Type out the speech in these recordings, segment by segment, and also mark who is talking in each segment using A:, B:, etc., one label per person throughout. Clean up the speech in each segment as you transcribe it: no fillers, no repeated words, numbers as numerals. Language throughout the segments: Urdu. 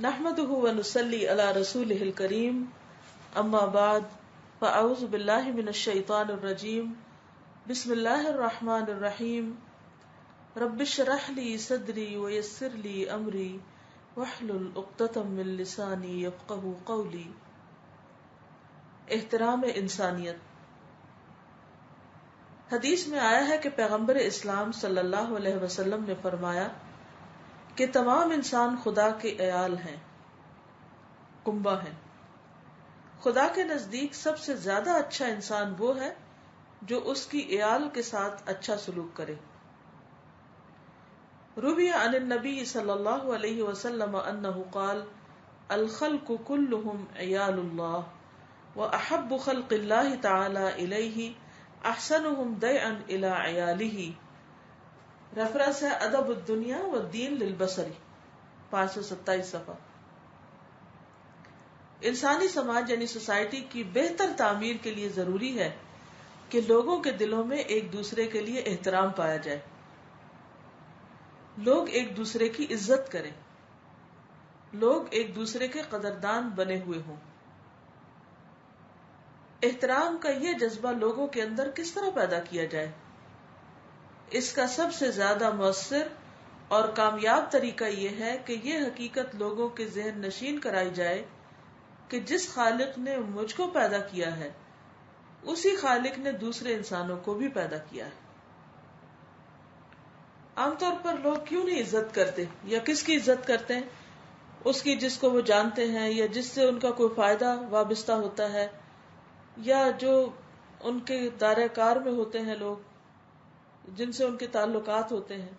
A: نحمده ونصلي على رسوله الكريم اما بعد فاعوذ بالله من الشيطان الرجيم بسم الله الرحمن الرحيم رب اشرح لي صدري ويسر لي امري واحلل عقدة من لساني يفقهوا قولي. احترام انسانیت. حدیث میں آیا ہے کہ پیغمبر اسلام صلی اللہ علیہ وسلم نے فرمایا کہ تمام انسان خدا کے عیال ہیں، کنبہ ہیں. خدا کے نزدیک سب سے زیادہ اچھا انسان وہ ہے جو اس کی عیال کے ساتھ اچھا سلوک کرے. روی عن النبی صلی اللہ علیہ وسلم انہ قال الخلق كلهم عیال اللہ واحب خلق اللہ تعالی الیہ احسنهم دیعا الی عیالہ. ریفرنس ہے ادب الدنیا والدین للبصری 527 صفحہ. انسانی سماج یعنی سوسائٹی کی بہتر تعمیر کے لیے ضروری ہے کہ لوگوں کے دلوں میں ایک دوسرے کے لیے احترام پایا جائے، لوگ ایک دوسرے کی عزت کریں، لوگ ایک دوسرے کے قدردان بنے ہوئے ہوں. احترام کا یہ جذبہ لوگوں کے اندر کس طرح پیدا کیا جائے؟ اس کا سب سے زیادہ مؤثر اور کامیاب طریقہ یہ ہے کہ یہ حقیقت لوگوں کے ذہن نشین کرائی جائے کہ جس خالق نے مجھ کو پیدا کیا ہے اسی خالق نے دوسرے انسانوں کو بھی پیدا کیا ہے. عام طور پر لوگ کیوں نہیں عزت کرتے یا کس کی عزت کرتے ہیں؟ اس کی جس کو وہ جانتے ہیں یا جس سے ان کا کوئی فائدہ وابستہ ہوتا ہے یا جو ان کے دائرہ کار میں ہوتے ہیں، لوگ جن سے ان کے تعلقات ہوتے ہیں.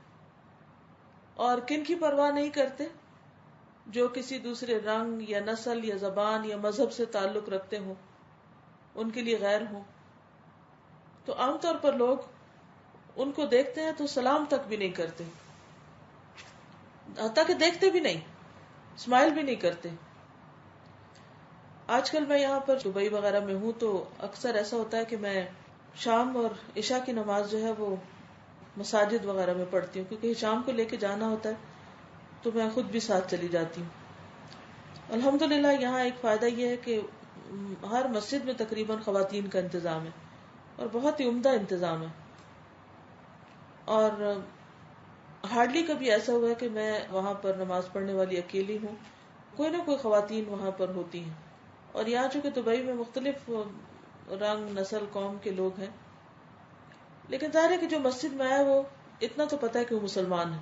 A: اور کن کی پرواہ نہیں کرتے؟ جو کسی دوسرے رنگ یا نسل یا زبان یا مذہب سے تعلق رکھتے ہوں، ان کے لیے غیر ہوں. تو عام طور پر لوگ ان کو دیکھتے ہیں تو سلام تک بھی نہیں کرتے، حتیٰ کہ دیکھتے بھی نہیں، اسمائل بھی نہیں کرتے. آج کل میں یہاں پر دبئی وغیرہ میں ہوں تو اکثر ایسا ہوتا ہے کہ میں شام اور عشاء کی نماز جو ہے وہ مساجد وغیرہ میں پڑھتی ہوں، کیونکہ شام کو لے کے جانا ہوتا ہے تو میں خود بھی ساتھ چلی جاتی ہوں. الحمدللہ یہاں ایک فائدہ یہ ہے کہ ہر مسجد میں تقریباً خواتین کا انتظام ہے اور بہت ہی عمدہ انتظام ہے. اور ہارڈلی کبھی ایسا ہوا ہے کہ میں وہاں پر نماز پڑھنے والی اکیلی ہوں، کوئی نہ کوئی خواتین وہاں پر ہوتی ہیں. اور یہاں چونکہ دبئی میں مختلف رنگ نسل قوم کے لوگ ہیں، لیکن ظاہر ہے کہ جو مسجد میں آیا وہ اتنا تو پتا ہے کہ وہ مسلمان ہے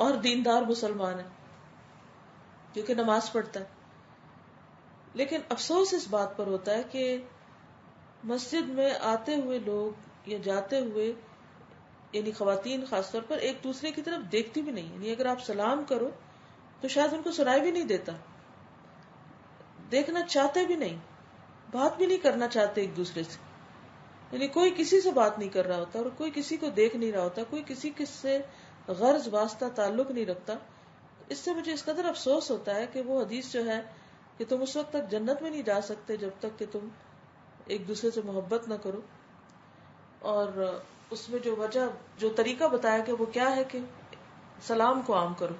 A: اور دیندار مسلمان ہے کیونکہ نماز پڑھتا ہے. لیکن افسوس اس بات پر ہوتا ہے کہ مسجد میں آتے ہوئے لوگ یا جاتے ہوئے یعنی خواتین خاص طور پر ایک دوسرے کی طرف دیکھتی بھی نہیں. یعنی اگر آپ سلام کرو تو شاید ان کو سنائی بھی نہیں دیتا، دیکھنا چاہتے بھی نہیں، بات بھی نہیں کرنا چاہتے ایک دوسرے سے. یعنی کوئی کسی سے بات نہیں کر رہا ہوتا اور کوئی کسی کو دیکھ نہیں رہا ہوتا، کوئی کسی سے غرض واسطہ تعلق نہیں رکھتا. اس سے مجھے اس قدر افسوس ہوتا ہے کہ وہ حدیث جو ہے کہ تم اس وقت تک جنت میں نہیں جا سکتے جب تک کہ تم ایک دوسرے سے محبت نہ کرو. اور اس میں جو وجہ جو طریقہ بتایا کہ وہ کیا ہے کہ سلام کو عام کرو،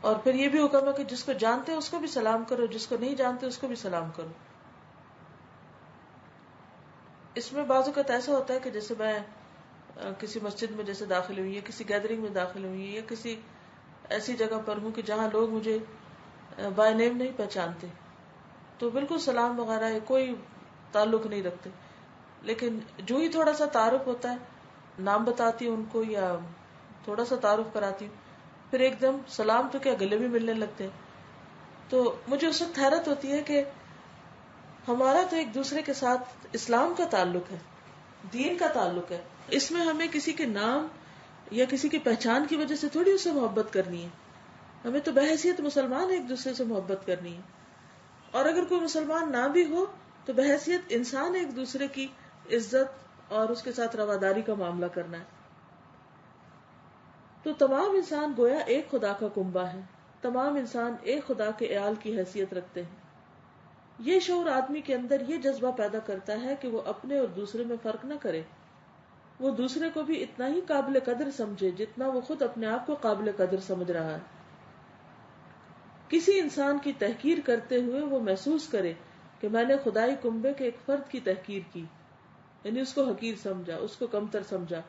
A: اور پھر یہ بھی حکم ہے کہ جس کو جانتے اس کو بھی سلام کرو، جس کو نہیں جانتے اس کو بھی سلام کرو. اس میں بعض اوقات ایسا ہوتا ہے کہ جیسے میں کسی مسجد میں جیسے داخل ہوئی یا کسی گیدرنگ میں داخل ہوئی یا کسی ایسی جگہ پر ہوں کہ جہاں لوگ مجھے بائی نیم نہیں پہچانتے تو بالکل سلام وغیرہ کوئی تعلق نہیں رکھتے. لیکن جو ہی تھوڑا سا تعارف ہوتا ہے، نام بتاتی ہوں ان کو یا تھوڑا سا تعارف کراتی ہوں، پھر ایک دم سلام تو کیا گلے بھی ملنے لگتے ہیں. تو مجھے اس وقت حیرت ہوتی ہے کہ ہمارا تو ایک دوسرے کے ساتھ اسلام کا تعلق ہے، دین کا تعلق ہے. اس میں ہمیں کسی کے نام یا کسی کی پہچان کی وجہ سے تھوڑی اس سے محبت کرنی ہے. ہمیں تو بحیثیت مسلمان ایک دوسرے سے محبت کرنی ہے. اور اگر کوئی مسلمان نہ بھی ہو تو بحیثیت انسان ایک دوسرے کی عزت اور اس کے ساتھ رواداری کا معاملہ کرنا ہے. تو تمام انسان گویا ایک خدا کا کنبہ ہے، تمام انسان ایک خدا کے عیال کی حیثیت رکھتے ہیں. یہ شعور آدمی کے اندر یہ جذبہ پیدا کرتا ہے کہ وہ اپنے اور دوسرے میں فرق نہ کرے، وہ دوسرے کو بھی اتنا ہی قابل قدر سمجھے جتنا وہ خود اپنے آپ کو قابل قدر سمجھ رہا ہے. کسی انسان کی تحقیر کرتے ہوئے وہ محسوس کرے کہ میں نے خدائی کنبے کے ایک فرد کی تحقیر کی، یعنی اس کو حقیر سمجھا، اس کو کمتر سمجھا.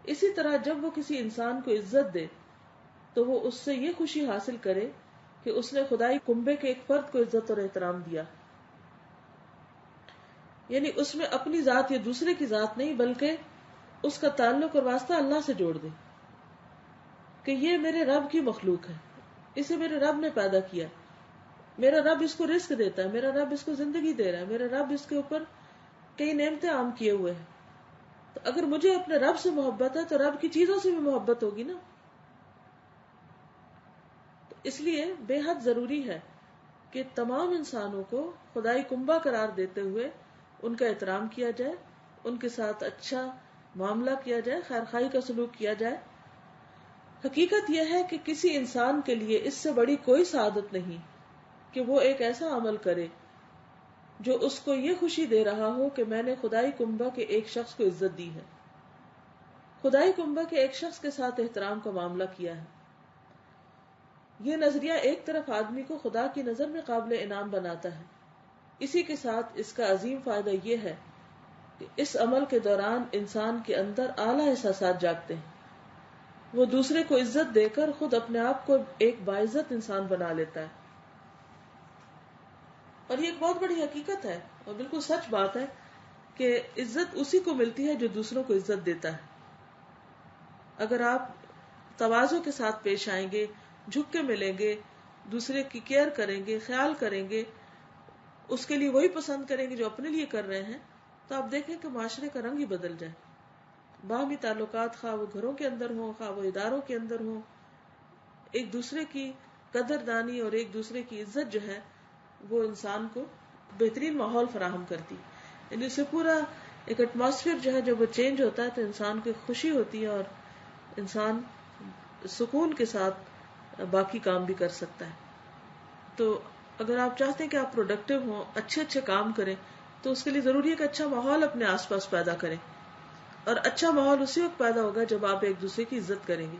A: اسی طرح جب وہ کسی انسان کو عزت دے تو وہ اس سے یہ خوشی حاصل کرے کہ اس نے خدائی کنبے کے ایک فرد کو عزت اور احترام دیا، یعنی اس میں اپنی ذات یا دوسرے کی ذات نہیں بلکہ اس کا تعلق اور واسطہ اللہ سے جوڑ دے کہ یہ میرے رب کی مخلوق ہے، اسے میرے رب نے پیدا کیا، میرا رب اس کو رزق دیتا ہے، میرا رب اس کو زندگی دے رہا ہے، میرا رب اس کے اوپر کئی نعمتیں عام کیے ہوئے ہیں. تو اگر مجھے اپنے رب سے محبت ہے تو رب کی چیزوں سے بھی محبت ہوگی نا. تو اس لیے بے حد ضروری ہے کہ تمام انسانوں کو خدائی کنبہ قرار دیتے ہوئے ان کا احترام کیا جائے، ان کے ساتھ اچھا معاملہ کیا جائے، خیر خواہی کا سلوک کیا جائے. حقیقت یہ ہے کہ کسی انسان کے لیے اس سے بڑی کوئی سعادت نہیں کہ وہ ایک ایسا عمل کرے جو اس کو یہ خوشی دے رہا ہو کہ میں نے خدائی کنبہ کے ایک شخص کو عزت دی ہے، خدائی کنبہ کے ایک شخص کے ساتھ احترام کا معاملہ کیا ہے. یہ نظریہ ایک طرف آدمی کو خدا کی نظر میں قابل انعام بناتا ہے، اسی کے ساتھ اس کا عظیم فائدہ یہ ہے کہ اس عمل کے دوران انسان کے اندر اعلیٰ احساسات جاگتے ہیں، وہ دوسرے کو عزت دے کر خود اپنے آپ کو ایک باعزت انسان بنا لیتا ہے. اور یہ ایک بہت بڑی حقیقت ہے اور بالکل سچ بات ہے کہ عزت اسی کو ملتی ہے جو دوسروں کو عزت دیتا ہے. اگر آپ تواضع کے ساتھ پیش آئیں گے، جھک کے ملیں گے، دوسرے کی کیئر کریں گے، خیال کریں گے، اس کے لیے وہی پسند کریں گے جو اپنے لیے کر رہے ہیں، تو آپ دیکھیں کہ معاشرے کا رنگ ہی بدل جائے. باہمی تعلقات خواہ وہ گھروں کے اندر ہوں خواہ وہ اداروں کے اندر ہوں، ایک دوسرے کی قدردانی اور ایک دوسرے کی عزت جو ہے وہ انسان کو بہترین ماحول فراہم کرتی. یعنی اسے پورا ایک ایٹماسفیئر جو ہے جب وہ چینج ہوتا ہے تو انسان کو خوشی ہوتی ہے اور انسان سکون کے ساتھ باقی کام بھی کر سکتا ہے. تو اگر آپ چاہتے ہیں کہ آپ پروڈکٹیو ہوں، اچھے اچھے کام کریں، تو اس کے لیے ضروری ہے کہ اچھا ماحول اپنے آس پاس پیدا کریں. اور اچھا ماحول اسی وقت پیدا ہوگا جب آپ ایک دوسرے کی عزت کریں گے،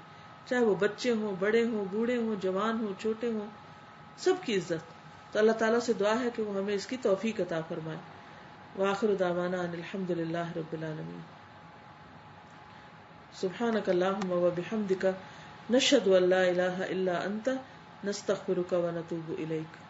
A: چاہے وہ بچے ہوں، بڑے ہوں، بوڑھے ہوں، جوان ہوں، چھوٹے ہوں، سب کی عزت. تو اللہ تعالیٰ سے دعا ہے کہ وہ ہمیں اس کی توفیق عطا فرمائے. وآخر دعوانا ان الحمد للہ رب العالمین. سبحانک اللہم وبحمدک، نشہد ان لا الہ الا انت، نستغفرک ونتوب الیک.